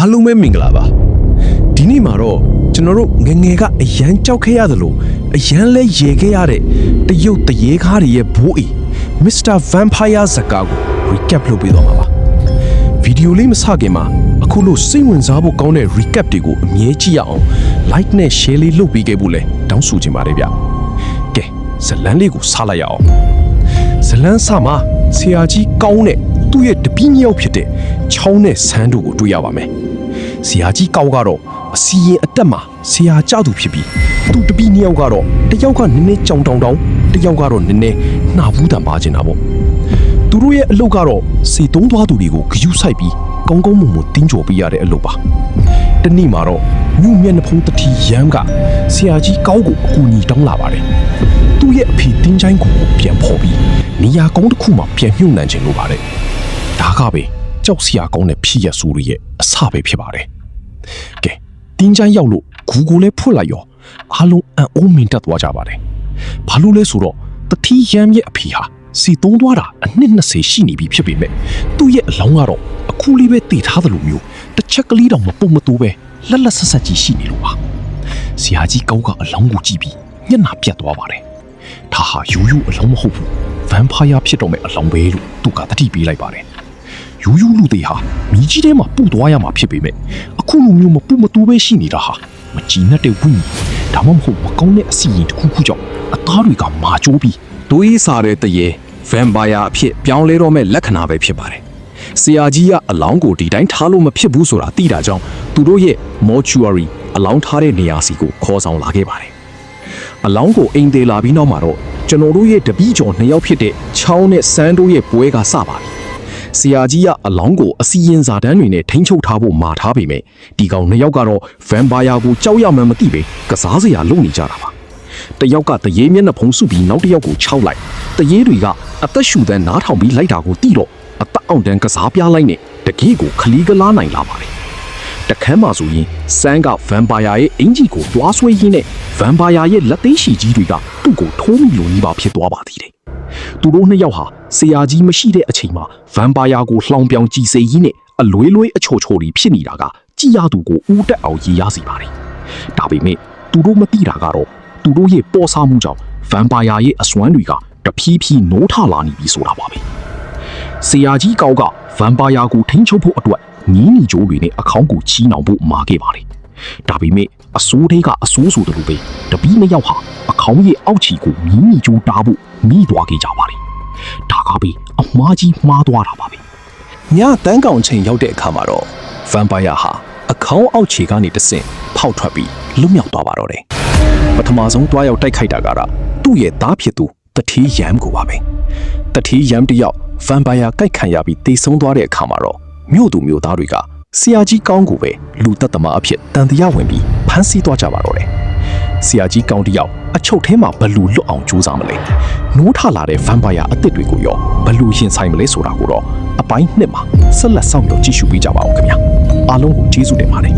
အားလုံးပဲမင်္ဂလာပါဒီနေ့မှာတော့ကျွန်တော်တို့ငငယ်ကအရန်ကြောက်ခဲ့ရတယ်လို့အရန်လဲရေခဲ့ရတဲ့တရုတ်တရေကားတွေရဲ့ဘိုးအိမ် Mr. Vampire ဇာတ်ကားကို recap လုပ်ပေးသွားမှာပါဗီဒီယိုလေးမစခင်မှာအခုလို့စိတ်ဝင်စားဖို့ကောင်းတဲ့ recap တွေကိုအမြဲကြည့်ရအောင် like နဲ့ share လေးလုပ်ပေးခဲ့ဖို့လဲတောင်းဆိုချင်ပါတယ်ဗျကဲဇလန်းလေးကိုစလိုက်ရအောင်ဇလန်းစမှာဆရာကြီးကောင်းတဲ့သူ့ရဲ့တပည့်မြောက်ဖြစ်တဲ့ချောင်းနဲ့ဆန်းတို့ကိုတွေ့ရပါမယ်ဆရာကြီးကောင်းကတော့အစီရင်အတက်မှာဆရာကြသူဖြစ်ပြီးသူတပည့်နှစ်ယောက်ကတော့တယောက်ကနည်းနည်းကြောင်တောင်တယောက်ကတော့နည်းနည်းနှာဘူးတန်ပါချင်တာပေါ့သူတို့ရဲ့အလုပ်ကတော့စေတုံးသွားသူတွေကိုဂရုစိုက်ပြီးကောင်းကောင်းမွန်မွန်တင်းကြော်ပေးရတဲ့အလုပ်ပါတနေ့မှာတော့ညမျက်နှာဖုံးတတိရမ်းကဆရာကြီးကောင်းကိုအကူအညီတောင်းလာပါတယ်သူ့ရဲ့အဖေတင်းချိုင်းကိုပြန်ဖော်ပြီးနေရာကောင်းတစ်ခုမှပြန်မြုပ်နှံခြင်းလို့ပါတယ်ဒါကပဲကြောက်စရာကောင်းတဲ့ဖြစ်ရဆိုးရဲ့အစပဲဖြစ်ပါတယ်ကဲတင်းချိုင်းရောက်လို့ဂူကိုလည်းဖွင့်လိုက်ရောအားလုံးအံ့ဩမင်တက်သွားကြပါတယ်ဘာလို့လဲဆိုတော့တတိရမ်းရဲ့အဖေဟာစီတုံးသွားတာအနှစ်20ရှိနေပြီဖြစ်ပေမဲ့သူ့ရဲ့အလောင်းကတော့အခုလေးပဲတည်ထားသလိုမျိုးတစ်ချက်ကလေးတောင်မပုတ်မတိုးပဲလက်လက်ဆက်ဆက်ကြီးရှိနေလို့ပါဆရာကြီးကောင်းကအလောင်းကိုကြည့်ပြီးညနာပြတ်သွားပါတယ်ဒါဟာရိုးရိုးအလောင်းမဟုတ်ဘူးဗမ်ပါယာဖြစ်တော့မဲ့အလောင်းပဲလို့သူကတတိပေးလိုက်ပါတယ်ရိုးရိုးလူတွေဟာမိကြီးထဲမှာပုတ်သွားရမှာဖြစ်ပေမဲ့အခုလိုမျိုးမပုတ်မတိုးပဲရှိနေတာဟာမကြည်နဲ့တဲ့ဝိညာဉ်ဒါမှမဟုတ်မကောင်းတဲ့အစီရင်တစ်ခုခုကြောင့်အသားတွေကမာကျိုးပြီးတွေးစားတဲ့တရေဗမ်ပါယာအဖြစ်ပြောင်းလဲတော့မဲ့လက္ခဏာပဲဖြစ်ပါတယ်ဆရာကြီးကအလောင်းကိုဒီတိုင်းထားလို့မဖြစ်ဘူးဆိုတာသိတာကြောင့်သူတို့ရဲ့ mortuary အလောင်းထားတဲ့နေရာစီကိုခေါ်ဆောင်လာခဲ့ပါတယ်အလောင်းကိုအိမ်သေးလာပြီးနောက်မှာတော့ကျွန်တော်တို့ရဲ့တပည့်ကျော်2ယောက်ဖြစ်တဲ့ချောင်းနဲ့စန်းတို့ရဲ့ပွဲကစပါပြီဆရာကြီးကအလောင်းကိုအစီရင်စာတန်းတွေနဲ့ထိန်းချုပ်ထားဖို့မှာထားပေမဲ့ဒီကောင်2ယောက်ကတော့ဗမ်ပါယာကိုကြောက်ရမှန်းမသိပဲကစားစရာလုပ်နေကြတာပါတယောက်ကတရေမျက်နှာဖုံးစုပြီးနောက်တစ်ယောက်ကိုခြောက်လိုက်တရေတွေကအသက်ရှူတဲ့နားထောင်ပြီးလိုက်တာကိုသိတော့အသက်အောင်တန်းကစားပြလိုက်နဲ့တကယ့်ကိုခလီကလားနိုင်လာပါတယ်တခမ်းမှာဆိုရင်စန်းကဗမ်ပါယာရဲ့အင်ဂျီကိုတွားဆွဲရင်းနဲ့ဗမ်ပါယာရဲ့လက်သေးရှည်ကြီးတွေကသူ့ကိုထိုးမိလိုကြီးပါဖြစ်သွားပါသေးတယ်သူတို့2ယောက်ဟာဆရာကြီးမရှိတဲ့အချိန်မှာဗမ်ပါယာကိုလှောင်ပြောင်ကြည်စေရင်းနဲ့အလွေးလွေးအချိုချိုတွေဖြစ်နေတာကကြည်ရသူကိုဦးတက်အောင်ရည်ရစေပါတယ်ဒါပေမဲ့သူတို့မသိတာကတော့သူတို့ရဲ့ပေါ်စားမှုကြောင့်ဗမ်ပါယာရဲ့အစွမ်းတွေကတဖြည်းဖြည်းနိုးထလာနေပြီဆိုတာပါပဲဆရာကြီးကောက်ကဗမ်ပါယာကိုထိန်းချုပ်ဖို့အတွက်နီးနီကြိုးတွေနဲ့အခေါင်းကိုချီးနှောင်ဖို့မှာခဲ့ပါတယ်ဒါပေမဲ့အစိုးတွေကအစိုးဆိုတယ်လို့ပဲတပီး2ယောက်ဟာအခေါင်းရဲ့အောက်ချီကိုနီးနီကြိုးတားဖို့မိသွားခဲ့ကြပါတယ်ဒါကပဲအမှားကြီးမှားသွားတာပါပဲညတန်းကောင်ချိန်ရောက်တဲ့အခါမှာတော့ဗမ်ပါယာဟာအခေါင်းအောက်ချီကနေတဆင့်ဖောက်ထွက်ပြီးလွတ်မြောက်သွားပါတော့တယ်ပထမဆုံးတွားရောက်တိုက်ခိုက်တာကတော့သူ့ရဲ့သားဖြစ်သူတထေးရမ်ကိုပါပဲတထေးရမ်တယောက်ဗမ်ပါယာကြိုက်ခံရပြီးတေဆုံးသွားတဲ့အခါမှာတော့မြို့သူမြို့သားတွေကဆရာကြီးကောင်းကိုပဲလူသက်သမားအဖြစ်တန်တရားဝင်ပြီးဖမ်းဆီးသွားကြပါတော့တယ်ဆရာကြီးကောင်းတယောက်အချုပ်ထဲမှာဘလူလွတ်အောင်ကြိုးစားမလဲနိုးထလာတဲ့ဗမ်ပါယာအသစ်တွေကိုရောဘလူရင်ဆိုင်မလဲဆိုတာကိုတော့အပိုင်း2မှာဆက်လက်ဆောင်ရွက်ကြည့်ရှုပေးကြပါဦးခင်ဗျာအားလုံးကိုကျေးဇူးတင်ပါတယ်